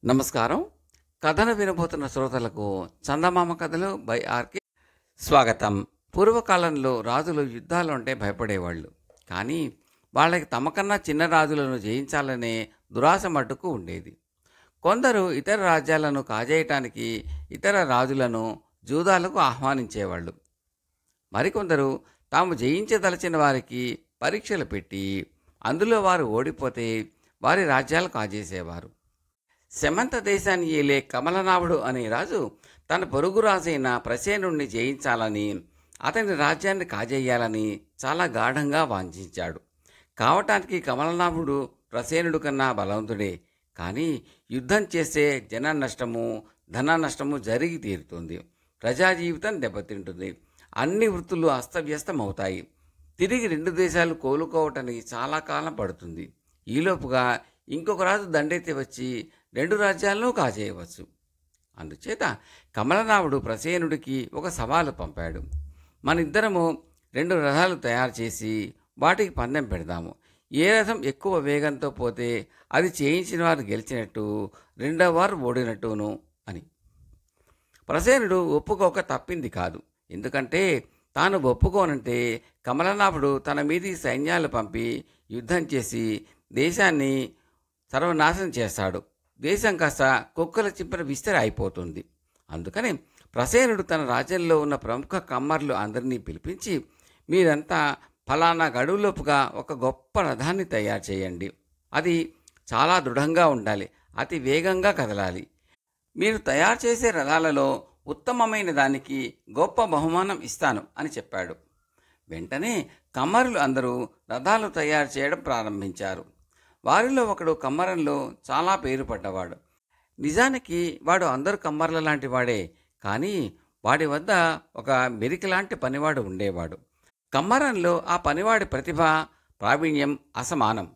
నమస్కారం. కథను వినబోతున్న శ్రోతలకు చందమామ కథలు బై ఆర్కే స్వాగతం. పూర్వకాలంలో రాజులు యుద్ధాలు అంటే భయపడేవాళ్ళు. కానీ వాళ్ళకి తమకన్నా చిన్న రాజులను జయించాలనే దురాశ మట్టుకు ఉండేది. కొందరు ఇతర రాజ్యాలను కాజేయటానికి ఇతర రాజులను జూదాలకు ఆహ్వానించేవాళ్ళు. మరికొందరు తాము జయించదలచిన వారికి పరీక్షలు పెట్టి అందులో వారు ఓడిపోతే వారి రాజ్యాలు కాజేసేవారు. శమంత దేశాన్ని ఏలే కమలనాభుడు అనే రాజు తన పొరుగు రాజైన ప్రసేనుణ్ణి జయించాలని, అతని రాజ్యాన్ని కాజేయాలని చాలా గాఢంగా వాంఛించాడు. కావటానికి కమలనాభుడు ప్రసేనుడు కన్నా బలవంతుడే. కానీ యుద్ధం చేస్తే జన నష్టము, ధన నష్టము జరిగి తీరుతుంది. ప్రజా జీవితం దెబ్బతింటుంది. అన్ని వృత్తులు అస్తవ్యస్తమవుతాయి. తిరిగి రెండు దేశాలు కోలుకోవటానికి చాలా కాలం పడుతుంది. ఈలోపుగా ఇంకొక రాజు దండెత్తి వచ్చి రెండు రాజ్యాలను కాజేయవచ్చు. అందుచేత కమలనాభుడు ప్రసేనుడికి ఒక సవాలు పంపాడు. మనిద్దరము రెండు రథాలు తయారు చేసి వాటికి పందెం పెడదాము. ఏ రథం ఎక్కువ వేగంతో పోతే అది చేయించిన వారు గెలిచినట్టు, రెండవ వారు ఓడినట్టును అని. ప్రసేనుడు ఒప్పుకోక తప్పింది కాదు. ఎందుకంటే తాను ఒప్పుకోనంటే కమలనాభుడు తన మీదికి సైన్యాలు పంపి యుద్ధం చేసి దేశాన్ని సర్వనాశనం చేస్తాడు. దేశం కాస్త కుక్కల చింపిన విస్తరి అయిపోతుంది. అందుకని ప్రసేనుడు తన రాజ్యంలో ఉన్న ప్రముఖ కమ్మర్లు అందరినీ పిలిపించి, మీరంతా ఫలానా గడువులోపుగా ఒక గొప్ప రథాన్ని తయారు చేయండి. అది చాలా దృఢంగా ఉండాలి, అతి వేగంగా కదలాలి. మీరు తయారు చేసే రథాలలో ఉత్తమమైన దానికి గొప్ప బహుమానం ఇస్తాను అని చెప్పాడు. వెంటనే కమ్మరులు అందరూ రథాలు తయారు చేయడం ప్రారంభించారు. వారిలో ఒకడు కమ్మరంలో చాలా పేరు పడ్డవాడు. నిజానికి వాడు అందరు కమ్మర్ల లాంటి వాడే. కానీ వాడి వద్ద ఒక మెరికి లాంటి పనివాడు ఉండేవాడు. కమ్మరంలో ఆ పనివాడి ప్రతిభ, ప్రావీణ్యం అసమానం.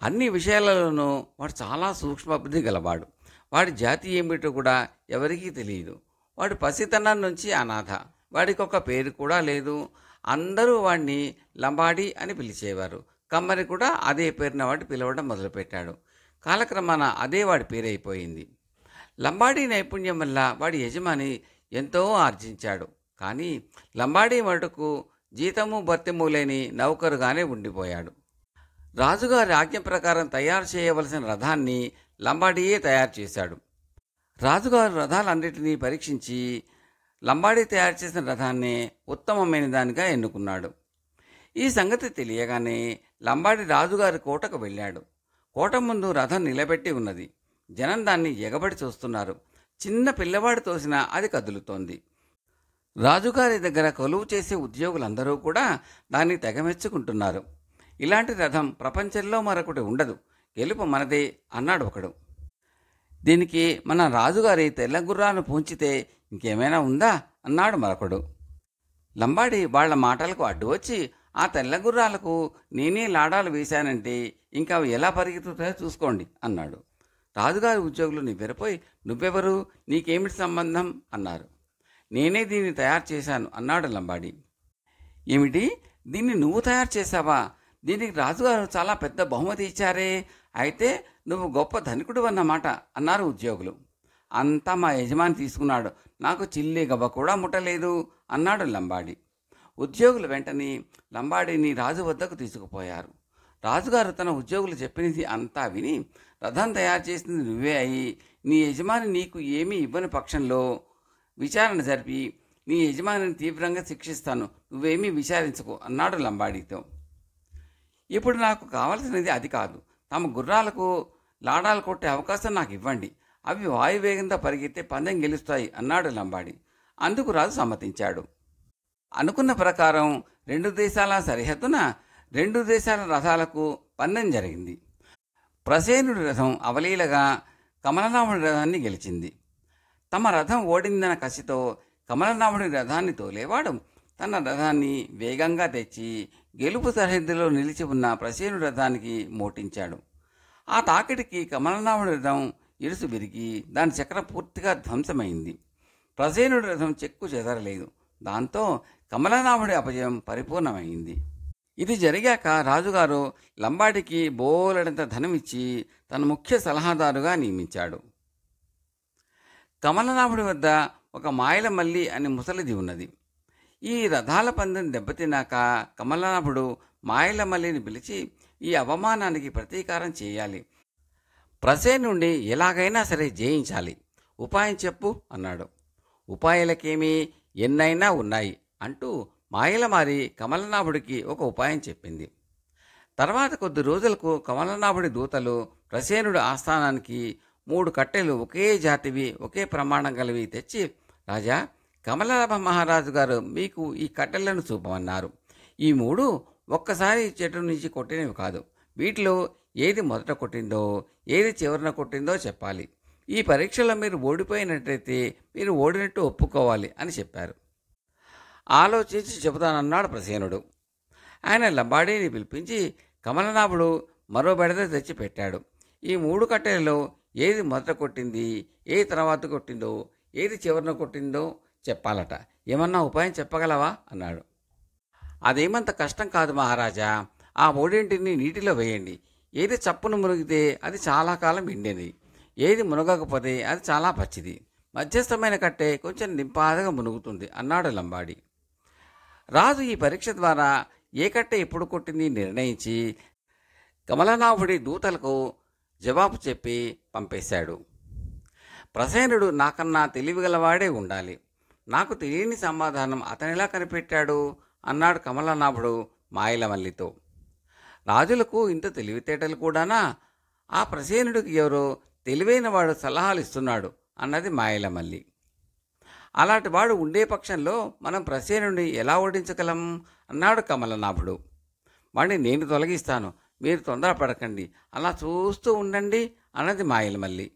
అన్ని విషయాలలోనూ వాడు చాలా సూక్ష్మబుద్ధి గలవాడు. వాడి జాతి ఏమిటో కూడా ఎవరికీ తెలియదు. వాడు పసితనం నుంచి అనాథ. వాడికి ఒక పేరు కూడా లేదు. అందరూ వాడిని లంబాడి అని పిలిచేవారు. కమ్మరి కూడా అదే పేరున వాడు పిలవడం మొదలుపెట్టాడు. కాలక్రమాన అదే వాడి పేరైపోయింది. లంబాడీ నైపుణ్యం వల్ల వాడి యజమాని ఎంతో ఆర్జించాడు. కానీ లంబాడీ మటుకు జీతము భత్యము లేని నౌకరుగానే ఉండిపోయాడు. రాజుగారి ఆజ్ఞ ప్రకారం తయారు చేయవలసిన రథాన్ని లంబాడీయే తయారు చేశాడు. రాజుగారు రథాలన్నిటినీ పరీక్షించి లంబాడీ తయారు చేసిన రథాన్నే ఉత్తమమైన దానిగా ఎన్నుకున్నాడు. ఈ సంగతి తెలియగానే లంబాడి రాజుగారి కోటకు వెళ్ళాడు. కోట ముందు రథం నిలబెట్టి ఉన్నది. జనం దాన్ని ఎగబడి చూస్తున్నారు. చిన్న పిల్లవాడు తోసినా అది కదులుతోంది. రాజుగారి దగ్గర కొలువు చేసే ఉద్యోగులందరూ కూడా దాన్ని తెగమెచ్చుకుంటున్నారు. ఇలాంటి రథం ప్రపంచంలో మరొకటి ఉండదు, గెలుపు మనదే అన్నాడు ఒకడు. దీనికి మన రాజుగారి తెల్ల గుర్రాలను పూంచితే ఇంకేమైనా ఉందా అన్నాడు మరొకడు. లంబాడి వాళ్ల మాటలకు అడ్డు వచ్చి, ఆ తెల్ల గుర్రాలకు నేనే లాడాలు వేశానంటే ఇంకా అవి ఎలా పరిగెత్తుతాయో చూసుకోండి అన్నాడు. రాజుగారి ఉద్యోగులు నివ్వెరపోయి, నువ్వెవరు, నీకేమిటి సంబంధం అన్నారు. నేనే దీన్ని తయారు చేశాను అన్నాడు లంబాడి. ఏమిటి, దీన్ని నువ్వు తయారు చేశావా? దీనికి రాజుగారు చాలా పెద్ద బహుమతి ఇచ్చారే, అయితే నువ్వు గొప్ప ధనికుడు అన్నమాట అన్నారు ఉద్యోగులు. అంతా మా యజమాని తీసుకున్నాడు, నాకు చిల్లి గవ్వ కూడా ముట్టలేదు అన్నాడు లంబాడి. ఉద్యోగులు వెంటనే లంబాడిని రాజు వద్దకు తీసుకుపోయారు. రాజుగారు తన ఉద్యోగులు చెప్పినది అంతా విని, రథం తయారు చేసింది నువ్వే అయి నీ యజమాని నీకు ఏమీ ఇవ్వని పక్షంలో విచారణ జరిపి నీ యజమానిని తీవ్రంగా శిక్షిస్తాను, నువ్వేమీ విచారించుకో అన్నాడు లంబాడితో. ఇప్పుడు నాకు కావలసినది అది కాదు, తమ గుర్రాలకు లాడాలు కొట్టే అవకాశం నాకు ఇవ్వండి, అవి వాయువేగంతో పరిగెత్తే పందెం గెలుస్తాయి అన్నాడు లంబాడి. అందుకు రాజు సమ్మతించాడు. అనుకున్న ప్రకారం రెండు దేశాల సరిహద్దున రెండు దేశాల రథాలకు పందెం జరిగింది. ప్రసేనుడి రథం అవలీలగా కమలనాభుడి రథాన్ని గెలిచింది. తమ రథం ఓడిందన్న కసితో కమలనాభుడి రథాన్ని తోలేవాడు తన రథాన్ని వేగంగా తెచ్చి గెలుపు సరిహద్దులో నిలిచి ఉన్న ప్రసేనుడి రథానికి మోటించాడు. ఆ తాకిడికి కమలనాభుడి రథం ఇరుసు విరిగి దాని చక్రం పూర్తిగా ధ్వంసమైంది. ప్రసేనుడి రథం చెక్కు చెదరలేదు. దాంతో కమలనాభుడి అపజయం పరిపూర్ణమైంది. ఇది జరిగాక రాజుగారు లంబాడికి బోలెడంత ధనం ఇచ్చి తన ముఖ్య సలహాదారుగా నియమించాడు. కమలనాభుడి వద్ద ఒక మాయల మల్లి అనే ముసలిది ఉన్నది. ఈ రథాల పందెం దెబ్బతిన్నాక కమలనాభుడు మాయల మల్లిని పిలిచి ఈ అవమానానికి ప్రతీకారం చేయాలి, ప్రసేనుండి ఎలాగైనా సరే జయించాలి, ఉపాయం చెప్పు అన్నాడు. ఉపాయాలకేమీ ఎన్నైనా ఉన్నాయి అంటూ మాయలమారి కమలనాభుడికి ఒక ఉపాయం చెప్పింది. తర్వాత కొద్ది రోజులకు కమలనాభుడి దూతలు ప్రసేనుడి ఆస్థానానికి 3 కట్టెలు ఒకే జాతివి ఒకే ప్రమాణం గలవి తెచ్చి, రాజా, కమలనాభ మహారాజు గారు మీకు ఈ కట్టెలను చూపమన్నారు. ఈ 3 ఒక్కసారి చెట్టు నుంచి కొట్టినవి కాదు. వీటిలో ఏది మొదట కొట్టిందో ఏది చివరన కొట్టిందో చెప్పాలి. ఈ పరీక్షలో మీరు ఓడిపోయినట్టయితే మీరు ఓడినట్టు ఒప్పుకోవాలి అని చెప్పారు. ఆలోచించి చెబుతానన్నాడు ప్రసేనుడు. ఆయన లంబాడీని పిలిపించి కమలనాభుడు మరో బెడద తెచ్చి పెట్టాడు. ఈ 3 కట్టెలలో ఏది మొదట కొట్టింది, ఏది తర్వాత కొట్టిందో, ఏది చివరన కొట్టిందో చెప్పాలట. ఏమన్నా ఉపాయం చెప్పగలవా అన్నాడు. అదేమంత కష్టం కాదు మహారాజా. ఆ 3 నీటిలో వేయండి. ఏది చప్పును మునిగితే అది చాలా కాలం ఎండేది, ఏది మునగకపోతే అది చాలా పచ్చిది. మధ్యస్థమైన కట్టె కొంచెం నింపాదగా మునుగుతుంది అన్నాడు లంబాడి. రాజు ఈ పరీక్ష ద్వారా ఏ కట్టె ఎప్పుడు కొట్టింది నిర్ణయించి కమలనాభుడి దూతలకు జవాబు చెప్పి పంపేశాడు. ప్రసేనుడు నాకన్నా తెలివిగలవాడే ఉండాలి, నాకు తెలియని సమాధానం అతనిలా కనిపెట్టాడు అన్నాడు కమలనాభుడు మాయలమల్లితో. రాజులకు ఇంత తెలివితేటలు కూడానా? ఆ ప్రసేనుడికి ఎవరో తెలివైన వాడు సలహాలు ఇస్తున్నాడు అన్నది మాయలమల్లి. అలాంటి వాడు ఉండే పక్షంలో మనం ప్రసేనుడిని ఎలా ఓడించగలం అన్నాడు కమలనాభుడు. వాడిని నేను తొలగిస్తాను, మీరు తొందరపడకండి, అలా చూస్తూ ఉండండి అన్నది మాయలమల్లి.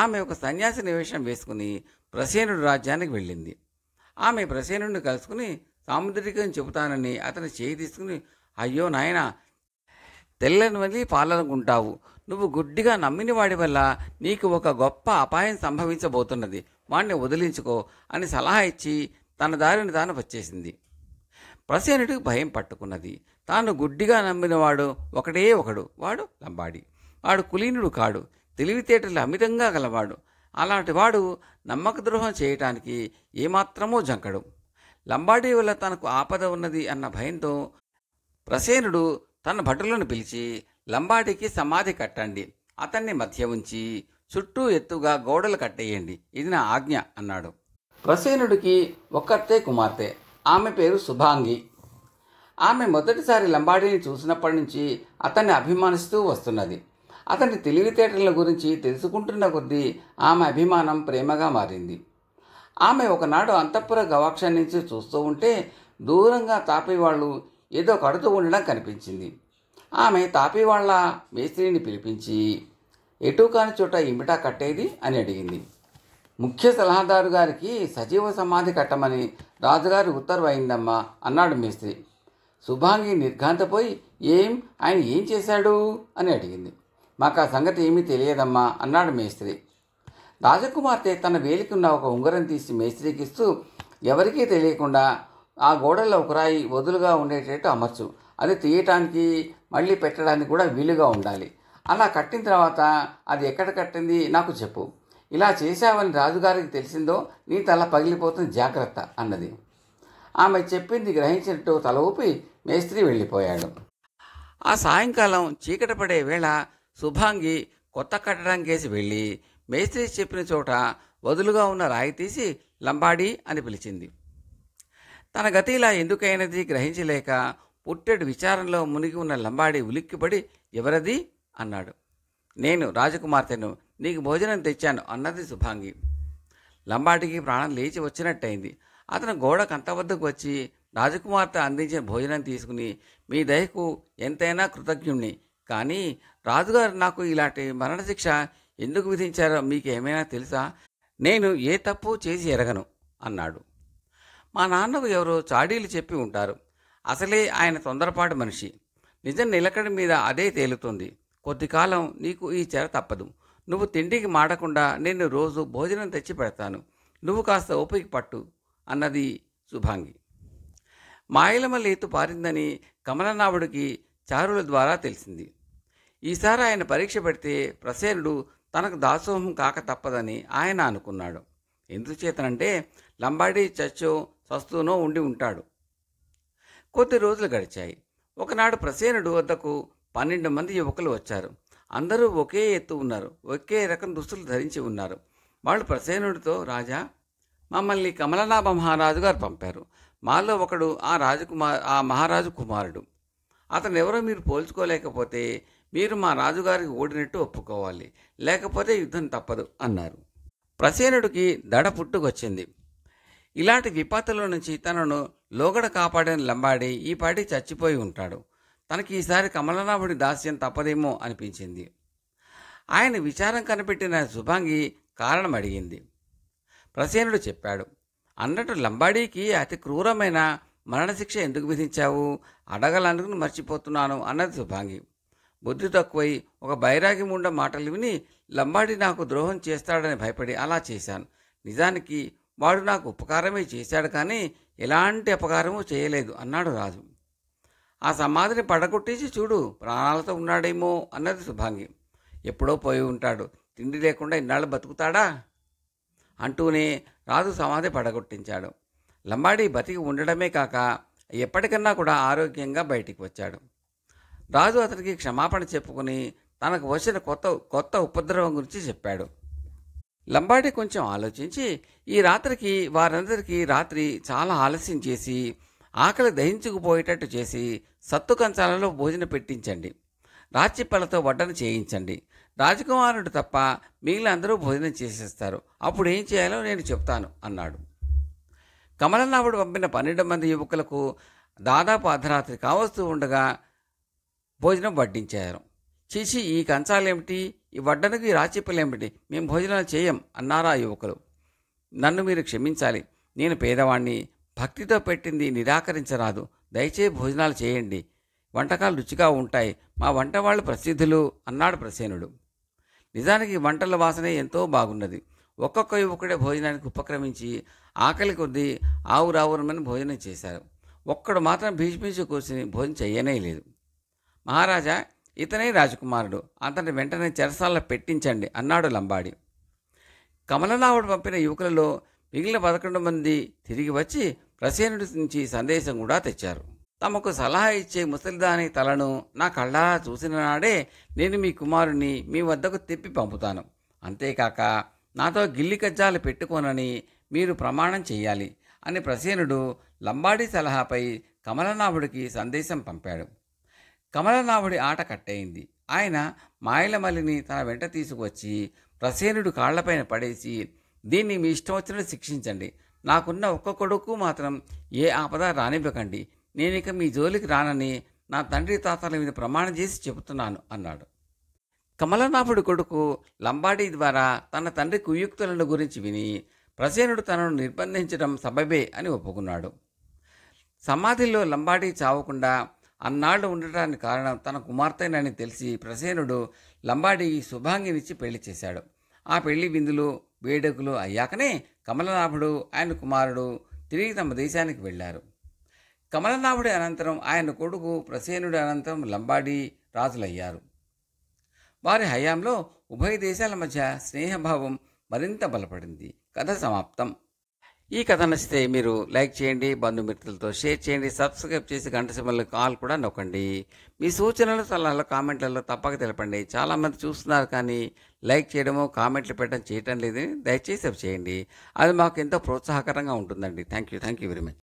ఆమె ఒక సన్యాసి నివేశం వేసుకుని ప్రసేనుడి రాజ్యానికి వెళ్ళింది. ఆమె ప్రసేనుడిని కలుసుకుని సాముద్రికం చెబుతానని అతని చేయి తీసుకుని, అయ్యో నాయనా, తెల్లనివల్లి పాలనుకుంటావు, నువ్వు గుడ్డిగా నమ్మిన వాడి వల్ల నీకు ఒక గొప్ప అపాయం సంభవించబోతున్నది, వాణ్ణి వదిలించుకో అని సలహా ఇచ్చి తన దారిని తాను వచ్చేసింది. ప్రసేనుడికి భయం పట్టుకున్నది. తాను గుడ్డిగా నమ్మినవాడు ఒకడే ఒకడు, వాడు లంబాడి. వాడు కులీనుడు కాడు, తెలివితేటలు అమితంగా గలవాడు. అలాంటి వాడు నమ్మక ద్రోహం చేయటానికి ఏమాత్రమూ జంకడు. లంబాడీ వల్ల తనకు ఆపద ఉన్నది అన్న భయంతో ప్రసేనుడు తన భటులను పిలిచి, లంబాడికి సమాధి కట్టండి, అతన్ని మధ్య ఉంచి చుట్టూ ఎత్తుగా గోడలు కట్టేయండి, ఇది నా ఆజ్ఞ అన్నాడు. ప్రసేనుడికి ఒక్కతే కుమార్తె, ఆమె పేరు శుభాంగి. ఆమె మొదటిసారి లంబాడీని చూసినప్పటి నుంచి అతన్ని అభిమానిస్తూ వస్తున్నది. అతని తెలివితేటల గురించి తెలుసుకుంటున్న కొద్దీ ఆమె అభిమానం ప్రేమగా మారింది. ఆమె ఒకనాడు అంతఃపుర గవాక్షం నుంచి చూస్తూ ఉంటే దూరంగా తాపీవాళ్ళు ఏదో కడుతూ ఉండడం కనిపించింది. ఆమె తాపీవాళ్ల మేస్త్రిని పిలిపించి, ఎటు కాని చోట ఇమిటా కట్టేది అని అడిగింది. ముఖ్య సలహాదారు గారికి సజీవ సమాధి కట్టమని రాజుగారి ఉత్తర్వు అయిందమ్మా అన్నాడు మేస్త్రి. శుభాంగి నిర్ఘాంతపోయి, ఆయన ఏం చేశాడు అని అడిగింది. మాకు ఆ సంగతి ఏమీ తెలియదమ్మా అన్నాడు మేస్త్రి. రాజకుమార్తె తన వేలికి ఉన్న ఒక ఉంగరం తీసి మేస్త్రికి ఇస్తూ, ఎవరికీ తెలియకుండా ఆ గోడల్లో ఒక రాయి వదులుగా ఉండేటట్టు అమర్చు, అది తీయటానికి మళ్ళీ పెట్టడానికి కూడా వీలుగా ఉండాలి. అలా కట్టిన తర్వాత అది ఎక్కడ కట్టింది నాకు చెప్పు. ఇలా చేశావని రాజుగారికి తెలిసిందో నీ తల పగిలిపోతుంది, జాగ్రత్త అన్నది. ఆమె చెప్పింది గ్రహించినట్టు తల ఊపి మేస్త్రి వెళ్ళిపోయాడు. ఆ సాయంకాలం చీకటి పడే వేళ శుభాంగి కొత్త కట్టడంకేసి వెళ్ళి మేస్త్రి చెప్పిన చోట వదులుగా ఉన్న రాయి తీసి లంబాడి అని పిలిచింది. తన గతి ఇలా ఎందుకైనది గ్రహించలేక పుట్టెడు విచారంలో మునిగి ఉన్న లంబాడి ఉలిక్కిపడి, ఎవరది అన్నాడు. నేను రాజకుమార్తెను, నీకు భోజనం తెచ్చాను అన్నది శుభాంగి. లంబాడికి ప్రాణం లేచి వచ్చినట్టయింది. అతను గోడ కంత వద్దకు వచ్చి రాజకుమార్తె అందించిన భోజనం తీసుకుని, మీ దయకు ఎంతైనా కృతజ్ఞుణ్ణి, కానీ రాజుగారు నాకు ఇలాంటి మరణశిక్ష ఎందుకు విధించారో మీకు ఏమైనా తెలుసా? నేను ఏ తప్పు చేసి ఎరగను అన్నాడు. మా నాన్నకు ఎవరో చాడీలు చెప్పి ఉంటారు. అసలే ఆయన తొందరపాటు మనిషి. నిజం నిలకడ మీద అదే తేలుతుంది. కొద్ది కాలం నీకు ఈ చెర తప్పదు. నువ్వు తిండికి మాడకుండా నేను రోజు భోజనం తెచ్చి పెడతాను, నువ్వు కాస్త ఓపిక పట్టు అన్నది శుభాంగి. మాయలమల్లి ఎత్తు పారిందని కమలనాభుడికి చారుల ద్వారా తెలిసింది. ఈసారి ఆయన పరీక్ష పెడితే ప్రసేనుడు తనకు దాసోహం కాక తప్పదని ఆయన అనుకున్నాడు. ఎందుచేతనంటే లంబాడీ చచ్చో సస్తూనో ఉండి ఉంటాడు. కొద్ది రోజులు గడిచాయి. ఒకనాడు ప్రసేనుడు వద్దకు 12 మంది యువకులు వచ్చారు. అందరూ ఒకే ఎత్తు ఉన్నారు. ఒకే రకం దుస్తులు ధరించి ఉన్నారు. వాళ్ళు ప్రసేనుడితో, రాజా, మమ్మల్ని కమలనాభ మహారాజు గారు పంపారు. మాలో ఒకడు ఆ మహారాజు కుమారుడు. అతను ఎవరో మీరు పోల్చుకోలేకపోతే మీరు మా రాజుగారికి ఓడినట్టు ఒప్పుకోవాలి, లేకపోతే యుద్ధం తప్పదు అన్నారు. ప్రసేనుడికి దడ పుట్టుకొచ్చింది. ఇలాంటి విపత్తుల నుంచి తనను లోగడ కాపాడిన లంబాడి ఈ పాటి చచ్చిపోయి ఉంటాడు. తనకి ఈసారి కమలనాభుడి దాస్యం తప్పదేమో అనిపించింది. ఆయన విచారం కనిపెట్టిన శుభాంగి కారణం అడిగింది. ప్రసేనుడు చెప్పాడు. అన్నట్టు లంబాడీకి అతి క్రూరమైన మరణశిక్ష ఎందుకు విధించావు? అడగలనుకుని మర్చిపోతున్నాను అన్నది శుభాంగి. బుద్ధి తక్కువై ఒక బైరాగి ముండ మాటలు విని లంబాడి నాకు ద్రోహం చేస్తాడని భయపడి అలా చేశాను. నిజానికి వాడు నాకు ఉపకారమే చేశాడు, కానీ ఎలాంటి అపకారమూ చేయలేదు అన్నాడు రాజు. ఆ సమాధిని పడగొట్టేసి చూడు, ప్రాణాలతో ఉన్నాడేమో అన్నది శుభాంగి. ఎప్పుడో పోయి ఉంటాడు, తిండి లేకుండా ఇన్నాళ్ళు బతుకుతాడా అంటూనే రాజు సమాధి పడగొట్టించాడు. లంబాడి బతికి ఉండడమే కాక ఎప్పటికన్నా కూడా ఆరోగ్యంగా బయటికి వచ్చాడు. రాజు అతనికి క్షమాపణ చెప్పుకుని తనకు వచ్చిన కొత్త ఉపద్రవం గురించి చెప్పాడు. లంబాడి కొంచెం ఆలోచించి, ఈ రాత్రికి వారందరికీ రాత్రి చాలా ఆలస్యం చేసి ఆకలి దహించుకుపోయేటట్టు చేసి సత్తు కంచాలలో భోజనం పెట్టించండి. రాచిప్పలతో వడ్డన చేయించండి. రాజకుమారుడు తప్ప మిగిలిన అందరూ భోజనం చేసేస్తారు. అప్పుడు ఏం చేయాలో నేను చెప్తాను అన్నాడు. కమలనాభుడు పంపిన 12 మంది యువకులకు దాదాపు అర్ధరాత్రి కావస్తూ ఉండగా భోజనం వడ్డించారు. చీచి, ఈ కంచాలేమిటి, ఈ వడ్డనకు ఈ రాచిప్పలేమిటి, మేము భోజనాలు చేయం అన్నారా యువకులు. నన్ను మీరు క్షమించాలి, నేను పేదవాణ్ణి, భక్తితో పెట్టింది నిరాకరించరాదు. దయచేసి భోజనాలు చేయండి, వంటకాలు రుచిగా ఉంటాయి, మా వంట వాళ్ళు ప్రసిద్ధులు అన్నాడు ప్రసేనుడు. నిజానికి వంటల వాసనే ఎంతో బాగున్నది. ఒక్కొక్క యువకుడే భోజనానికి ఉపక్రమించి ఆకలి కొద్దీ ఆవురావురమని భోజనం చేశారు. ఒక్కడు మాత్రం భీష్మించి కూర్చుని భోజనం చెయ్యనే లేదు. మహారాజా, ఇతనే రాజకుమారుడు, అతన్ని వెంటనే చెరసాలలో పెట్టించండి అన్నాడు లంబాడి. కమలనాభుడు పంపిన యువకులలో మిగిలిన 11 మంది తిరిగి వచ్చి ప్రసేనుడి నుంచి సందేశం కూడా తెచ్చారు. తమకు సలహా ఇచ్చే ముసలిదాని తలను నా కళ్ళారా చూసిన నాడే నేను మీ కుమారుని మీ వద్దకు తిప్పి పంపుతాను. అంతేకాక నాతో గిల్లి కజ్జాలు పెట్టుకోనని మీరు ప్రమాణం చెయ్యాలి అని ప్రసేనుడు లంబాడి సలహాపై కమలనాభుడికి సందేశం పంపాడు. కమలనాభుడి ఆట కట్టయింది. ఆయన మాయలమల్లిని తన వెంట తీసుకువచ్చి ప్రసేనుడు కాళ్లపైన పడేసి, దీన్ని మీ ఇష్టం వచ్చినట్టు శిక్షించండి. నాకున్న ఒక్క కొడుకు మాత్రం ఏ ఆపద రానివ్వకండి. నేనిక మీ జోలికి రానని నా తండ్రి తాతల మీద ప్రమాణం చేసి చెబుతున్నాను అన్నాడు. కమలనాభుడి కొడుకు లంబాడి ద్వారా తన తండ్రి కుయుక్తులను గురించి విని ప్రసేనుడు తనను నిర్బంధించడం సబబే అని ఒప్పుకున్నాడు. సమాధిలో లంబాడి చావకుండా అన్నాళ్ళు ఉండటానికి కారణం తన కుమార్తెనని తెలిసి ప్రసేనుడు లంబాడికి శుభాంగినిచ్చి పెళ్లి చేశాడు. ఆ పెళ్లి విందులు వేడుకలు అయ్యాకనే కమలనాభుడు ఆయన కుమారుడు తిరిగి తమ దేశానికి వెళ్ళారు. కమలనాభుడి అనంతరం ఆయన కొడుకు ప్రసేనుడి అనంతరం లంబాడి రాజులయ్యారు. వారి హయాంలో ఉభయ దేశాల మధ్య స్నేహభావం మరింత బలపడింది. కథ సమాప్తం. ఈ కథ నచ్చితే మీరు లైక్ చేయండి, బంధుమిత్రులతో షేర్ చేయండి, సబ్స్క్రైబ్ చేసి గంట సింబల్ కాల్ కూడా నొక్కండి. మీ సూచనలు సలహాలు కామెంట్లలో తప్పక తెలపండి. చాలామంది చూస్తున్నారు కానీ లైక్ చేయడమో కామెంట్లు పెట్టడం చేయటం లేదని దయచేసి చేయండి. అది మాకు ఎంతో ప్రోత్సాహకరంగా ఉంటుందండి. Thank you very much.